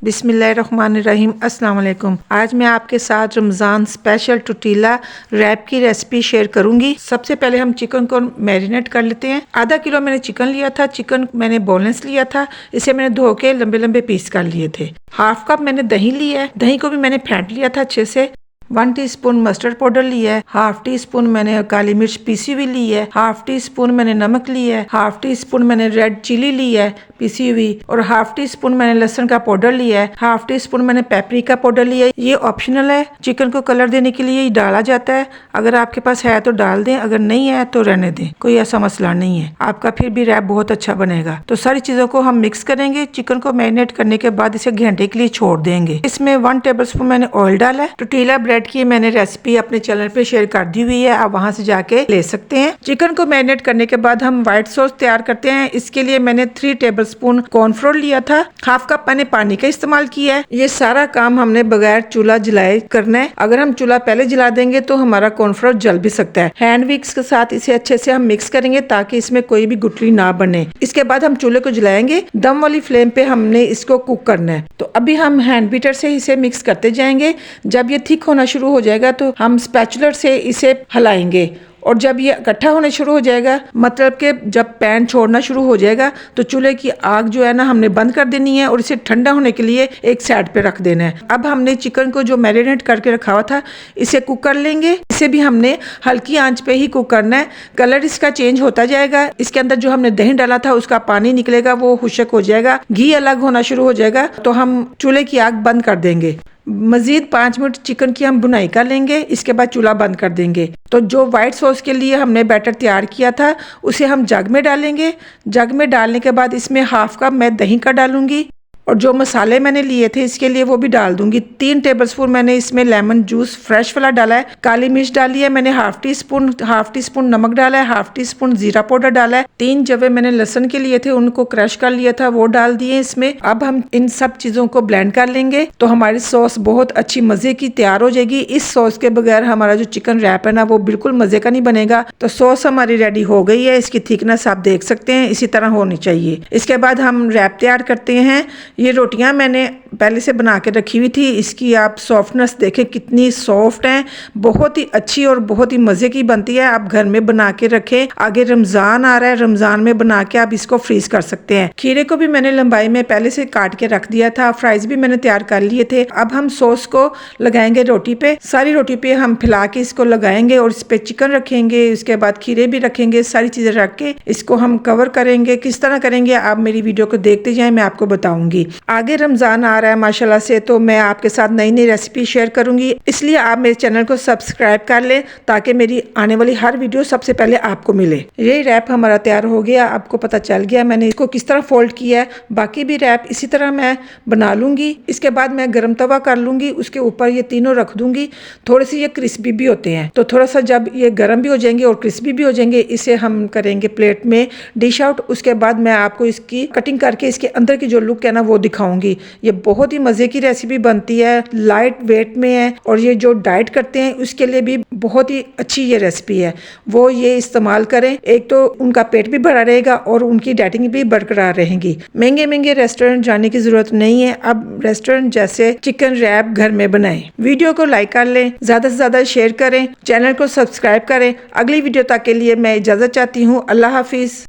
बिस्मिल्लाहिर्रहमानिर्रहीम अस्सलाम वालेकुम। आज मैं आपके साथ रमज़ान स्पेशल टोर्टिला रैप की रेसिपी शेयर करूंगी। सबसे पहले हम चिकन को मैरिनेट कर लेते हैं। आधा किलो मैंने चिकन लिया था। चिकन मैंने बोनलेस लिया था। इसे मैंने धो के लंबे लंबे पीस कर लिए थे। हाफ कप मैंने दही लिया है। दही को भी मैंने फेंट लिया था अच्छे से। 1 टीस्पून मस्टर्ड पाउडर लिया है। हाफ टी स्पून मैंने काली मिर्च पीसी हुई ली है। हाफ टी स्पून मैंने नमक लिया है। हाफ टी स्पून मैंने रेड चिली ली है पीसी हुई, और हाफ टी स्पून मैंने लहसुन का पाउडर लिया है। हाफ टी स्पून मैंने पेपरिका पाउडर लिया है। ये ऑप्शनल है, चिकन को कलर देने के लिए डाला जाता है। अगर आपके पास है तो डाल दें, अगर नहीं है तो रहने दें, कोई ऐसा मसला नहीं है। आपका फिर भी रैप बहुत अच्छा बनेगा। तो सारी चीजों को हम मिक्स करेंगे। चिकन को मैरिनेट करने के बाद इसे घंटे के लिए छोड़ देंगे। इसमें 1 टेबलस्पून मैंने ऑयल डाला है। टोर्टिला ब्रेड की मैंने रेसिपी अपने चैनल पे शेयर कर दी हुई है, आप वहां से जाके ले सकते हैं। चिकन को मैरिनेट करने के बाद हम व्हाइट सॉस तैयार करते हैं। इसके लिए मैंने 3 टेबलस्पून कॉर्नफ्लोर लिया था। हाफ कप मैंने पानी का इस्तेमाल किया है। ये सारा काम हमने बगैर चूल्हा जलाए करना है। अगर हम चूल्हा पहले जला देंगे तो हमारा कॉर्नफ्लोर जल भी सकता है। हैंड विक्स के साथ इसे अच्छे से हम मिक्स करेंगे ताकि इसमें कोई भी गुठली ना बने। इसके बाद हम चूल्हे को जलाएंगे। दम वाली फ्लेम पे हमने इसको कुक करना है। तो अभी हम हैंड बीटर से इसे मिक्स करते जाएंगे। जब ये थिक होना शुरू हो जाएगा तो हम स्पैचुलर से इसे हिलाएंगे, और जब ये इकट्ठा होने शुरू हो जाएगा, मतलब कि जब पैन छोड़ना शुरू हो जाएगा, तो चूल्हे की आग जो है ना हमने बंद कर देनी है और इसे ठंडा होने के लिए एक साइड पे रख देना है। अब हमने चिकन को जो मैरिनेट करके रखा हुआ था इसे कुक कर लेंगे। इसे भी हमने हल्की आंच पे ही कुक करना है। कलर इसका चेंज होता जाएगा। इसके अंदर जो हमने दही डाला था उसका पानी निकलेगा, वो खुश्क हो जाएगा, घी अलग होना शुरू हो जाएगा, तो हम चूल्हे की आग बंद कर देंगे। मजीद 5 मिनट चिकन की हम भुनाई कर लेंगे। इसके बाद चूल्हा बंद कर देंगे। तो जो व्हाइट सॉस के लिए हमने बैटर तैयार किया था उसे हम जग में डालेंगे। जग में डालने के बाद इसमें हाफ कप मैं दही का डालूंगी, और जो मसाले मैंने लिए थे इसके लिए वो भी डाल दूंगी। 3 टेबलस्पून मैंने इसमें लेमन जूस फ्रेश वाला डाला है। काली मिर्च डाली है मैंने हाफ टी स्पून नमक डाला है। हाफ टी स्पून जीरा पाउडर डाला है। 3 जवे मैंने लहसुन के लिए थे, उनको क्रश कर लिया था, वो डाल दिए इसमें। अब हम इन सब चीजों को ब्लेंड कर लेंगे तो हमारी सॉस बहुत अच्छी मजे की तैयार हो जाएगी। इस सॉस के बगैर हमारा जो चिकन रैप है ना वो बिल्कुल मजे का नहीं बनेगा। तो सॉस हमारी रेडी हो गई है। इसकी थिकनेस आप देख सकते हैं, इसी तरह होनी चाहिए। इसके बाद हम रैप तैयार करते हैं। ये रोटियां मैंने पहले से बना के रखी हुई थी। इसकी आप सॉफ्टनेस देखें कितनी सॉफ्ट है, बहुत ही अच्छी और बहुत ही मज़े की बनती है। आप घर में बना के रखें। आगे रमज़ान आ रहा है, रमज़ान में बना के आप इसको फ्रीज कर सकते हैं। खीरे को भी मैंने लंबाई में पहले से काट के रख दिया था। फ्राइज भी मैंने तैयार कर लिए थे। अब हम सॉस को लगाएंगे रोटी पे। सारी रोटी पे हम फैला के इसको लगाएंगे और इस पे चिकन रखेंगे। उसके बाद खीरे भी रखेंगे। सारी चीज़ें रख के इसको हम कवर करेंगे। किस तरह करेंगे आप मेरी वीडियो को देखते जाएं, मैं आपको बताऊंगी। आगे रमज़ान आ रहा है माशाल्लाह से, तो मैं आपके साथ नई नई रेसिपी शेयर करूंगी। इसलिए आप मेरे चैनल को सब्सक्राइब कर लें ताकि मेरी आने वाली हर वीडियो सबसे पहले आपको मिले। ये रैप हमारा तैयार हो गया। आपको पता चल गया मैंने इसको किस तरह फोल्ड किया है। बाकी भी रैप इसी तरह मैं बना लूंगी। इसके बाद मैं गर्म तवा कर लूंगी, उसके ऊपर ये तीनों रख दूंगी। थोड़े से ये क्रिस्पी भी होते हैं, तो थोड़ा सा जब ये गर्म भी हो जाएंगे और क्रिस्पी भी हो जाएंगे, इसे हम करेंगे प्लेट में डिश आउट। उसके बाद मैं आपको इसकी कटिंग करके इसके अंदर की जो लुक है ना वो दिखाऊंगी। ये बहुत ही मजे की रेसिपी बनती है, लाइट वेट में है, और ये जो डाइट करते हैं उसके लिए भी बहुत ही अच्छी ये रेसिपी है। वो ये इस्तेमाल करें, एक तो उनका पेट भी भरा रहेगा और उनकी डाइटिंग भी बरकरार रहेगी। महंगे महंगे रेस्टोरेंट जाने की जरूरत नहीं है। अब रेस्टोरेंट जैसे चिकन रैप घर में बनाएं। वीडियो को लाइक कर लें, ज्यादा से ज्यादा शेयर करें, चैनल को सब्सक्राइब करें। अगली वीडियो तक के लिए मैं इजाजत चाहती हूँ। अल्लाह हाफिज।